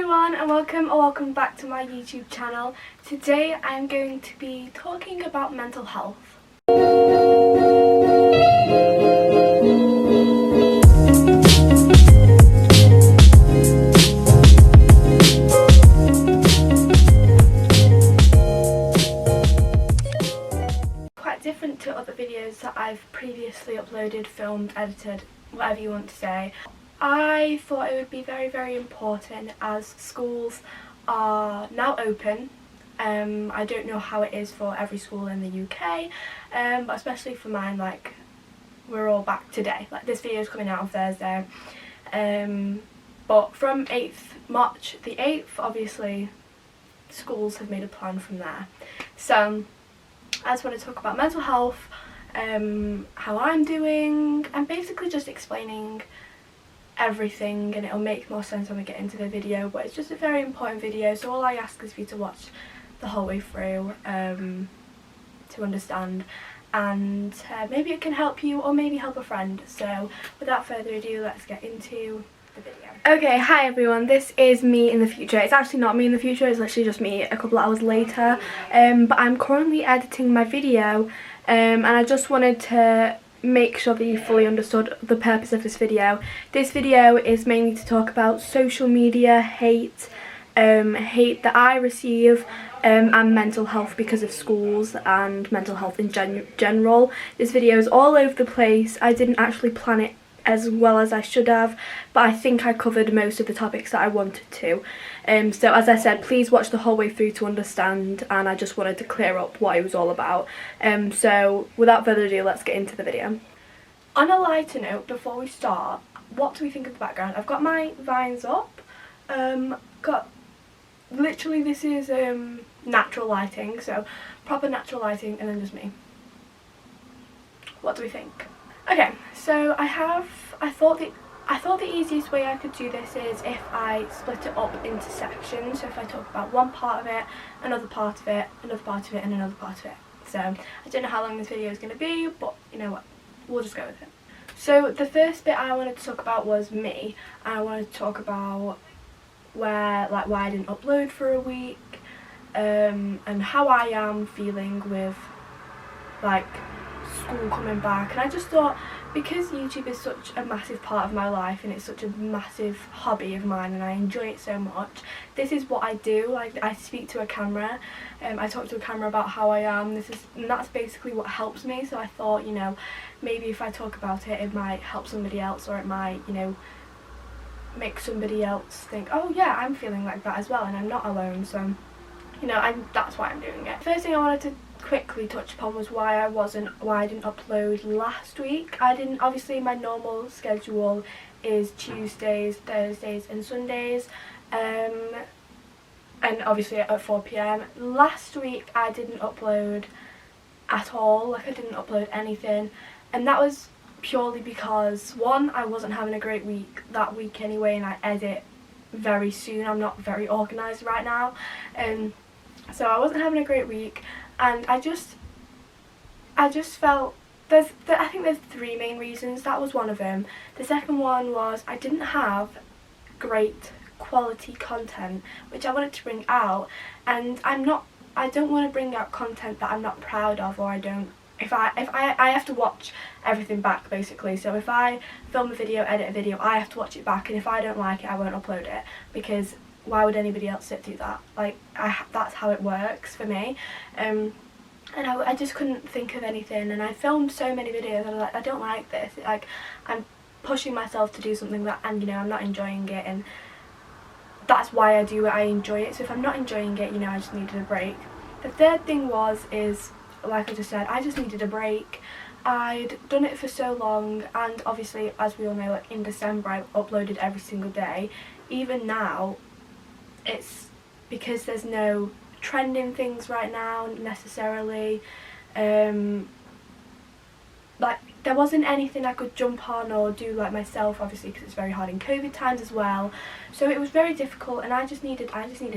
everyone, and welcome back to my YouTube channel. Today I'm going to be talking about mental health. Quite different to other videos that I've previously uploaded, filmed, edited, whatever you want to say. I thought it would be very important as schools are now open. I don't know how it is for every school in the UK, but especially for mine, like, we're all back today. Like, this video is coming out on Thursday, but from 8th March the 8th, obviously schools have made a plan from there. So I just want to talk about mental health, how I'm doing, and basically just explaining everything, and it'll make more sense when we get into the video. But it's just a very important video, so all I ask is for you to watch the whole way through to understand, and maybe it can help you or maybe help a friend. So without further ado, let's get into the video. Okay, hi everyone, this is me in the future. It's actually not me in the future, it's literally just me a couple of hours later, but I'm currently editing my video, and I just wanted to make sure that you fully understood the purpose of this video. This video is mainly to talk about social media hate, hate that I receive, and mental health because of schools and mental health in general. This video is all over the place. I didn't actually plan it as well as I should have, but I think I covered most of the topics that I wanted to. So as I said, please watch the whole way through to understand, and I just wanted to clear up what it was all about. So without further ado, let's get into the video. On a lighter note, before we start, what do we think of the background? I've got my vines up, literally this is natural lighting, so proper natural lighting, and then just me. What do we think? Okay, so I thought the easiest way I could do this is if I split it up into sections. So if I talk about one part of it, another part of it, another part of it, and another part of it. So I don't know how long this video is going to be, but you know what, we'll just go with it. So the first bit I wanted to talk about was me. I wanted to talk about why I didn't upload for a week, and how I am feeling with like school coming back. And I just thought, because YouTube is such a massive part of my life and it's such a massive hobby of mine and I enjoy it so much, this is what I do. Like, I speak to a camera, I talk to a camera about how I am, and that's basically what helps me. So I thought, you know, maybe if I talk about it, it might help somebody else, or it might, you know, make somebody else think, oh yeah, I'm feeling like that as well and I'm not alone. So, you know, that's why I'm doing it. First thing I wanted to quickly touch upon was why I didn't upload last week. Obviously my normal schedule is Tuesdays, Thursdays and Sundays, and obviously at 4 PM. Last week I didn't upload at all, like I didn't upload anything, and that was purely because, one, I wasn't having a great week that week anyway, and I edit very soon. I'm not very organised right now, so I wasn't having a great week, and I just felt I think there's three main reasons. That was one of them. The second one was I didn't have great quality content which I wanted to bring out, and I don't want to bring out content that I'm not proud of, or I have to watch everything back basically. So if I film a video, edit a video, I have to watch it back, and if I don't like it, I won't upload it, because why would anybody else sit through that? Like, that's how it works for me. And I just couldn't think of anything, and I filmed so many videos and I'm like, I don't like this. Like, I'm pushing myself to do something that, and you know, I'm not enjoying it, and that's why I do it. I enjoy it. So if I'm not enjoying it, you know, I just needed a break. The third thing is, like I just said, I just needed a break. I'd done it for so long, and obviously, as we all know, like in December I uploaded every single day. Even now, it's because there's no trending things right now necessarily. Like, there wasn't anything I could jump on or do like myself, obviously, because it's very hard in COVID times as well. So it was very difficult, and I just needed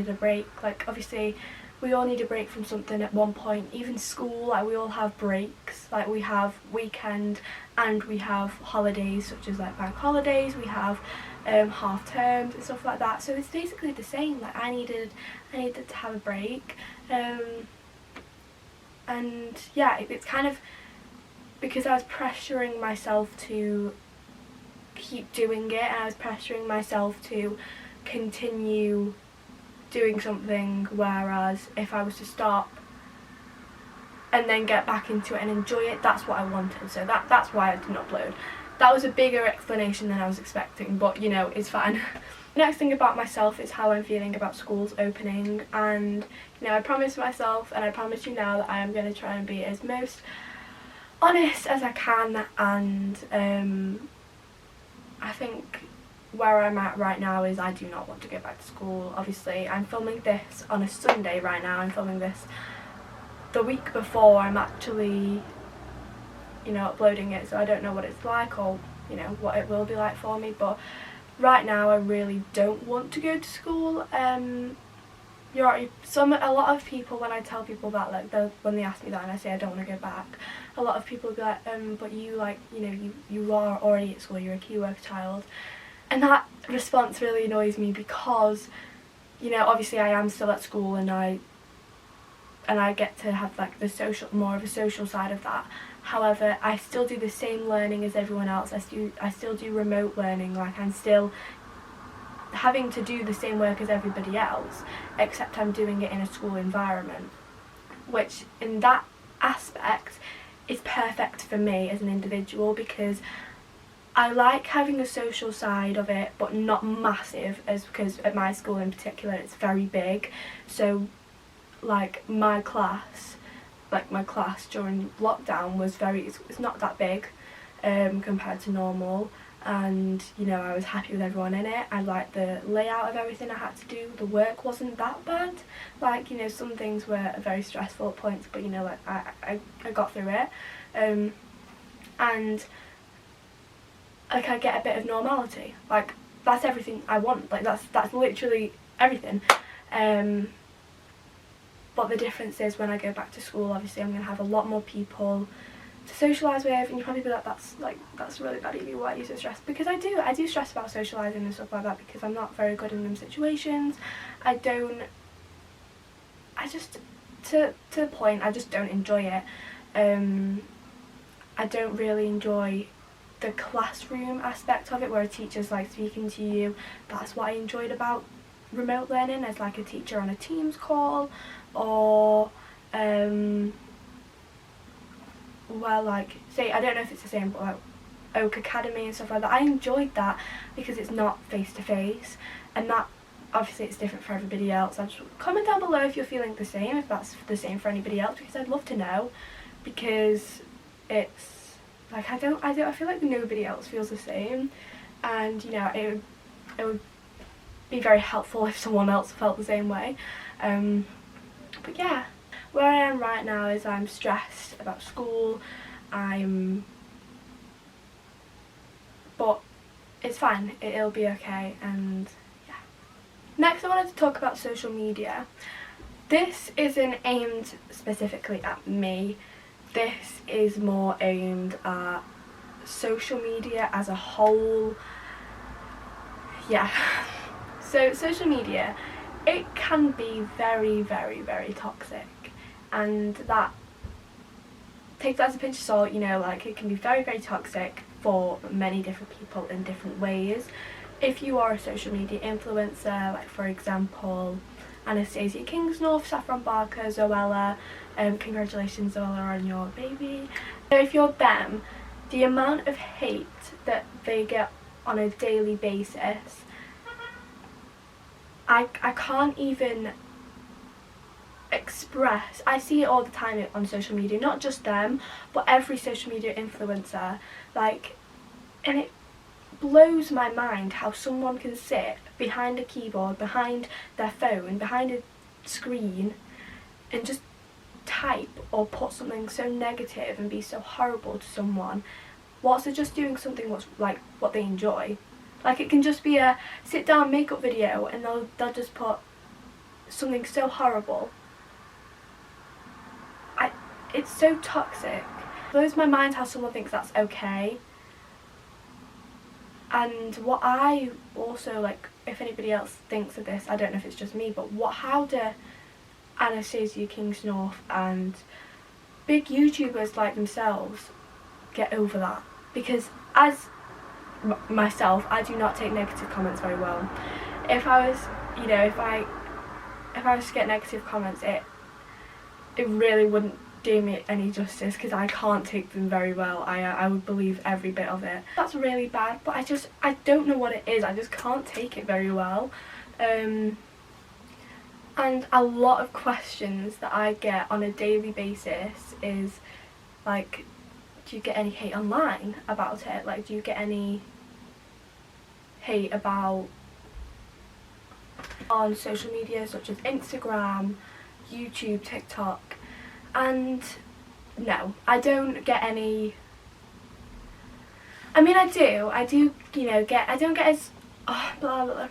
a break. Like, obviously we all need a break from something at one point. Even school, like we all have breaks, like we have weekend and we have holidays such as like bank holidays, we have half terms and stuff like that. So it's basically the same. Like I needed to have a break, and yeah, it's kind of because I was pressuring myself to keep doing it, and I was pressuring myself to continue doing something, whereas if I was to stop and then get back into it and enjoy it, that's what I wanted. So that's why I didn't upload. That was a bigger explanation than I was expecting, but you know, it's fine. Next thing about myself is how I'm feeling about schools opening, and you know, I promised myself and I promise you now that I am going to try and be as most honest as I can, and I think where I'm at right now is I do not want to go back to school. Obviously I'm filming this on a Sunday right now. I'm filming this the week before I'm actually, you know, uploading it, so I don't know what it's like or, you know, what it will be like for me, but right now I really don't want to go to school. A lot of people, when I tell people that, like when they ask me that and I say I don't want to go back, a lot of people will be like, but you, like, you know, you are already at school, you're a key worker child. And that response really annoys me because, you know, obviously I am still at school and I get to have like the more of a social side of that. However, I still do the same learning as everyone else. I still do remote learning. Like I'm still having to do the same work as everybody else, except I'm doing it in a school environment, which in that aspect is perfect for me as an individual, because I like having a social side of it, but not massive, because at my school in particular it's very big. So like my class during lockdown was it's not that big compared to normal, and you know, I was happy with everyone in it. I liked the layout of everything I had to do. The work wasn't that bad. Like, you know, some things were very stressful at points, but you know, like I got through it, and like I get a bit of normality. Like that's everything I want. Like that's literally everything. But the difference is when I go back to school, obviously I'm going to have a lot more people to socialise with, and you'll probably be like, that's really bad, Evie, why are you so stressed? Because I do stress about socialising and stuff like that, because I'm not very good in them situations. To the point, I just don't enjoy it. I don't really enjoy the classroom aspect of it, where a teacher's like speaking to you. That's what I enjoyed about remote learning, as like a teacher on a Teams call, or well, like, say, I don't know if it's the same, but like Oak Academy and stuff like that. I enjoyed that because it's not face to face, and that obviously it's different for everybody else. I'd just comment down below if you're feeling the same, if that's the same for anybody else, because I'd love to know, because it's like I feel like nobody else feels the same, and you know, it would be very helpful if someone else felt the same way. But yeah, where I am right now is I'm stressed about school. But it's fine, it'll be okay, and yeah. Next I wanted to talk about social media. This isn't aimed specifically at me. This is more aimed at social media as a whole. Yeah. So social media, it can be very, very, very toxic, and that, take that as a pinch of salt, you know, like it can be very, very toxic for many different people in different ways. If you are a social media influencer, like for example Anastasia Kingsnorth, Saffron Barker, Zoella, congratulations Zoella on your baby. So if you're them, the amount of hate that they get on a daily basis, I can't even express. I see it all the time on social media, not just them, but every social media influencer, like, and it blows my mind how someone can sit behind a keyboard, behind their phone, behind a screen, and just type or put something so negative and be so horrible to someone whilst they're just doing something what's like what they enjoy. Like, it can just be a sit down makeup video and they'll just put something so horrible it's so toxic. It blows my mind how someone thinks that's okay. And what I also, like, if anybody else thinks of this, I don't know if it's just me, but how do Anastasia Kingsnorth and big YouTubers like themselves get over that? Because as myself, I do not take negative comments very well. If I was, you know, if I was to get negative comments, it really wouldn't do me any justice, because I can't take them very well. I would believe every bit of it. That's really bad, but I don't know what it is. I just can't take it very well. And a lot of questions that I get on a daily basis is like, do you get any hate online about it? Like, do you get any hate about on social media such as Instagram, YouTube, TikTok? And no, I don't get any. I mean, I do, you know, I don't get as, oh, blah, blah, blah.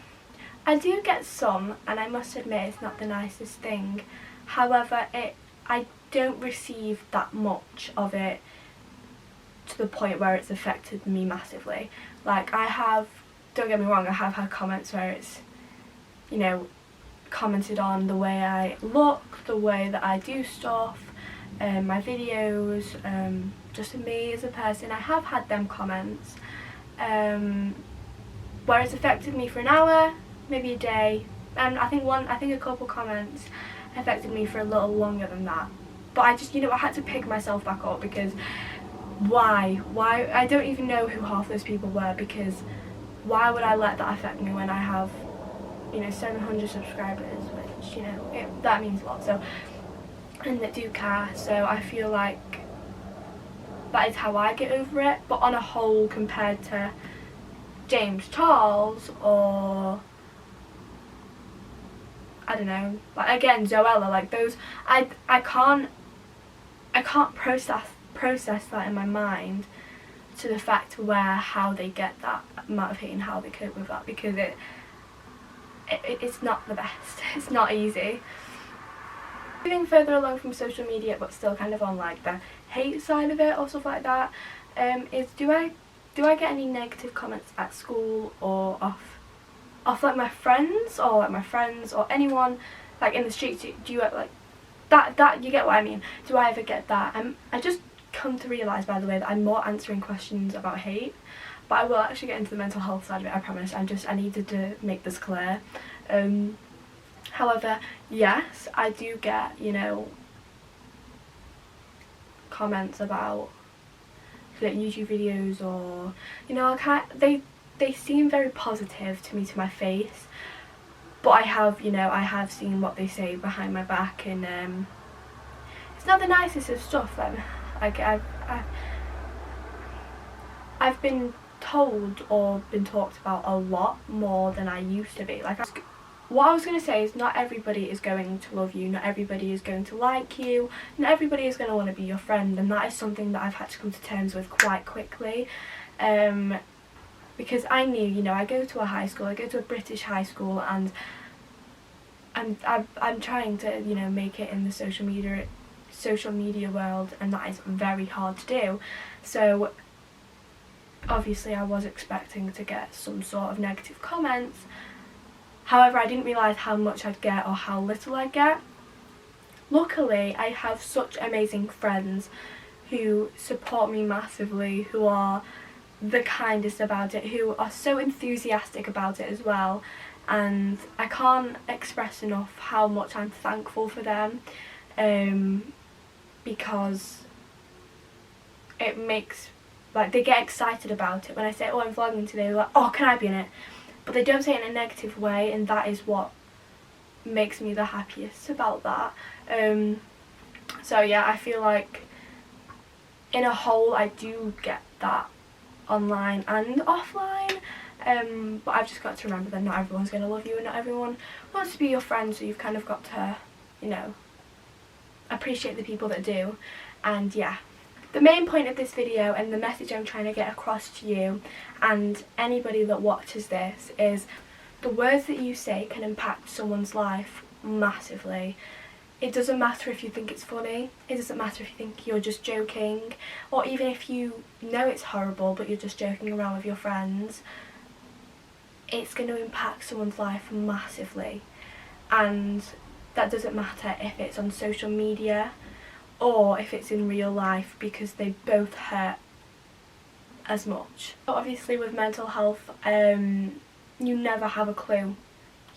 I do get some, and I must admit it's not the nicest thing. However, I don't receive that much of it to the point where it's affected me massively. Like, don't get me wrong, I have had comments where it's, you know, commented on the way I look, the way that I do stuff, my videos, just me as a person. I have had them comments where it's affected me for an hour, maybe a day, and I think a couple comments affected me for a little longer than that. But I just, you know, I had to pick myself back up, because why I don't even know who half those people were, because why would I let that affect me when I have, you know, 700 subscribers, which, you know, that means a lot. So, and that do care. So I feel like that is how I get over it. But on a whole, compared to James Charles, or I don't know, like again Zoella, like those, I can't process that in my mind, to the fact where how they get that amount of hate and how they cope with that, because it's not the best. It's not easy. Moving further along from social media, but still kind of on like the hate side of it or stuff like that, is do I get any negative comments at school or off like my friends or anyone like in the streets? Do you like that you get what I mean? Do I ever get that? I just come to realise, by the way, that I'm more answering questions about hate, but I will actually get into the mental health side of it, I promise. I needed to make this clear. However, yes, I do get, you know, comments about like YouTube videos, or, you know, they seem very positive to me, to my face, but I have seen what they say behind my back, and it's not the nicest of stuff. Like I've been told or been talked about a lot more than I used to be. Like, what I was going to say is, not everybody is going to love you, not everybody is going to like you, not everybody is going to want to be your friend, and that is something that I've had to come to terms with quite quickly, because I knew, you know, I go to a British high school, and I'm trying to, you know, make it in the social media world, and that is very hard to do. So obviously I was expecting to get some sort of negative comments. However, I didn't realise how much I'd get or how little I'd get. Luckily, I have such amazing friends who support me massively, who are the kindest about it, who are so enthusiastic about it as well, and I can't express enough how much I'm thankful for them, because it makes, like, they get excited about it. When I say, oh, I'm vlogging today, they're like, oh, can I be in it? But they don't say it in a negative way, and that is what makes me the happiest about that. So yeah, I feel like in a whole I do get that online and offline, but I've just got to remember that not everyone's going to love you, and not everyone wants to be your friend, so you've kind of got to, you know, appreciate the people that do. And yeah, the main point of this video and the message I'm trying to get across to you and anybody that watches this is, the words that you say can impact someone's life massively. it doesn't matter if you think it's funny, it doesn't matter if you think you're just joking, or even if you know it's horrible but you're just joking around with your friends. It's going to impact someone's life massively, and that doesn't matter if it's on social media or if it's in real life, because they both hurt as much. But obviously with mental health, you never have a clue.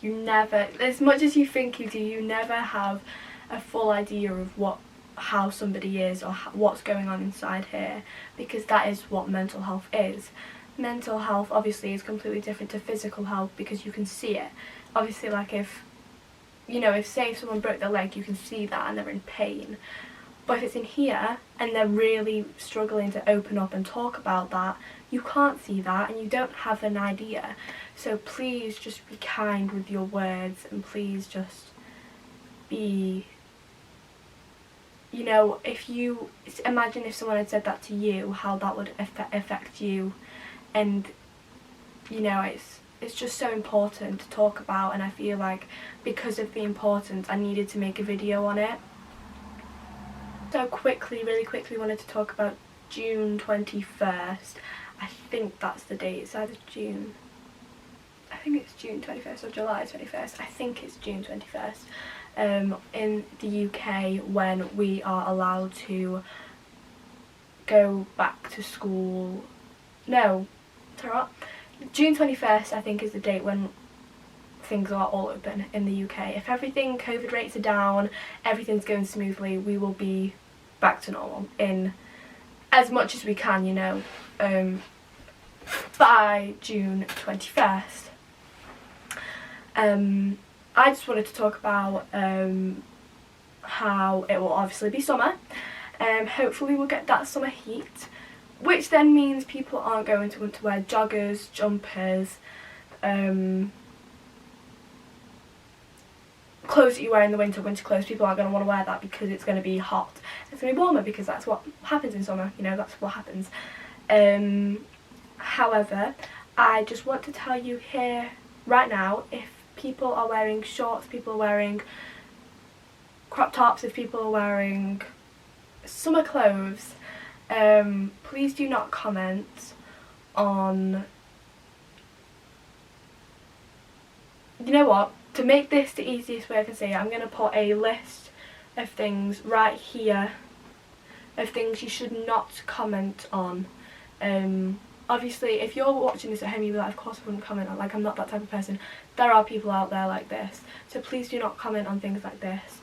You never, as much as you think you do, you never have a full idea of how somebody is or what's going on inside here, because that is what mental health is. Mental health obviously is completely different to physical health because you can see it. Obviously, like if say if someone broke their leg, you can see that and they're in pain. But if it's in here and they're really struggling to open up and talk about that, you can't see that and you don't have an idea. So please just be kind with your words, and please just be, if you imagine if someone had said that to you, how that would affect you. And it's just so important to talk about, and I feel like because of the importance I needed to make a video on it. So really quickly wanted to talk about June 21st. I think that's the date. It's either June, I think it's June 21st or July 21st. I think it's June 21st in the UK, when we are allowed to go back to school. No, sorry, what? June 21st I think is the date when things are all open in the UK. If everything, COVID rates are down, everything's going smoothly, we will be back to normal in as much as we can, by June 21st. I just wanted to talk about how it will obviously be summer. Hopefully we'll get that summer heat, which then means people aren't going to want to wear joggers, jumpers, clothes that you wear in the winter clothes. People aren't going to want to wear that because it's going to be hot. It's going to be warmer because that's what happens in summer, that's what happens. However, I just want to tell you here right now, if people are wearing shorts, people are wearing crop tops, if people are wearing summer clothes, please do not comment on, to make this the easiest way I can say it, I'm going to put a list of things right here of things you should not comment on. Obviously if you're watching this at home, you'll be like, of course I wouldn't comment on, I'm not that type of person. There are people out there like this, so please do not comment on things like this.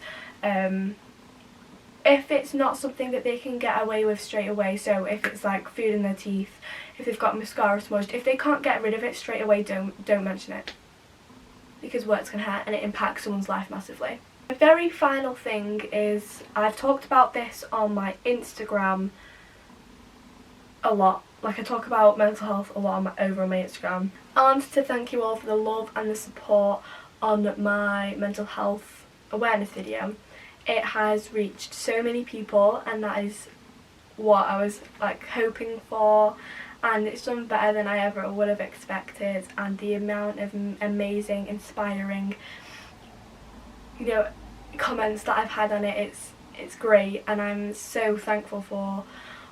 If it's not something that they can get away with straight away, so if it's like food in their teeth, if they've got mascara smudged, if they can't get rid of it straight away, don't mention it, because words can hurt and it impacts someone's life massively. The very final thing is, I've talked about this on my Instagram a lot. I talk about mental health a lot over on my Instagram. I wanted to thank you all for the love and the support on my mental health awareness video. It has reached so many people, and that is what I was hoping for, and it's done better than I ever would have expected. And the amount of amazing, inspiring comments that I've had on it, it's great, and I'm so thankful for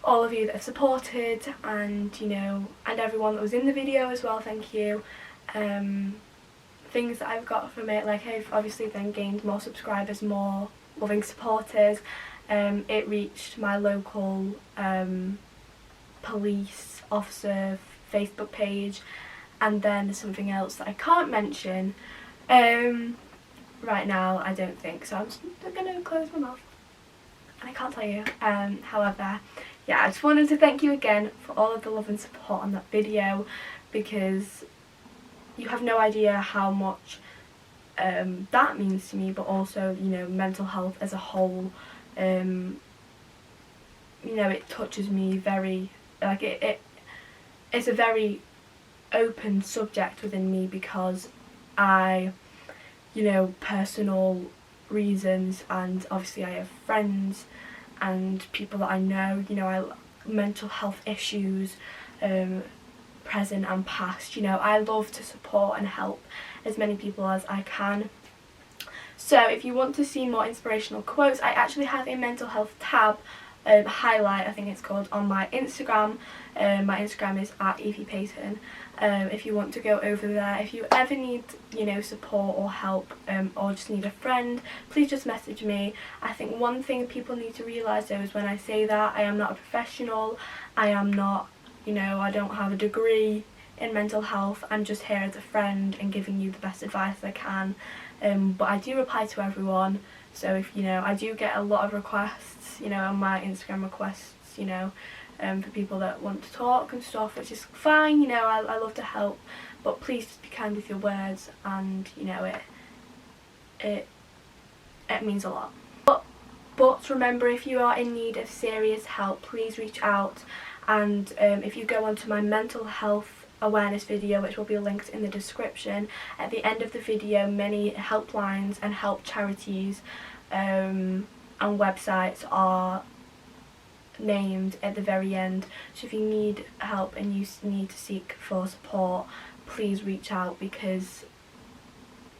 all of you that have supported, and and everyone that was in the video as well. Thank you. Things that I've got from it, I've obviously then gained more subscribers, more loving supporters. It reached my local police officer Facebook page, and then something else that I can't mention right now, I don't think, so I'm just gonna close my mouth and I can't tell you. However, yeah, I just wanted to thank you again for all of the love and support on that video, because you have no idea how much that means to me, but also mental health as a whole. It touches me very, it's a very open subject within me, because I, personal reasons, and obviously I have friends and people that I know, mental health issues, present and past. I love to support and help as many people as I can. So if you want to see more inspirational quotes, I actually have a mental health tab, highlight I think it's called, on my Instagram. My Instagram is @Evie_Peyton. If you want to go over there, if you ever need, you know, support or help, or just need a friend, please just message me. I think one thing people need to realise though is when I say that, I am not a professional, I am not, you know, I don't have a degree in mental health. I'm just here as a friend and giving you the best advice I can. But I do reply to everyone, so if, you know, I do get a lot of requests, you know, on my Instagram requests, you know, for people that want to talk and stuff, which is fine, you know, I love to help, but please just be kind with your words, and, you know, it means a lot. But remember, if you are in need of serious help, please reach out, and if you go onto my mental health awareness video, which will be linked in the description, at the end of the video many helplines and help charities and websites are named at the very end. So if you need help and you need to seek for support, please reach out, because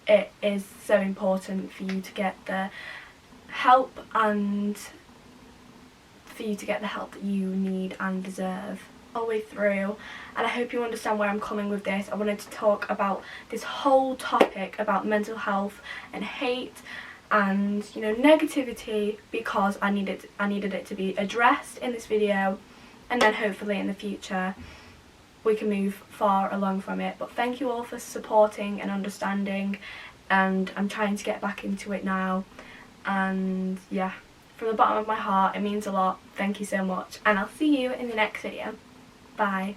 it is so important for you to get the help, and for you to get the help that you need and deserve all the way through. And I hope you understand where I'm coming with this. I wanted to talk about this whole topic about mental health and hate and, you know, negativity, because I needed it to be addressed in this video, and then hopefully in the future we can move far along from it. But thank you all for supporting and understanding, and I'm trying to get back into it now, and yeah, from the bottom of my heart, it means a lot. Thank you so much, and I'll see you in the next video. Bye.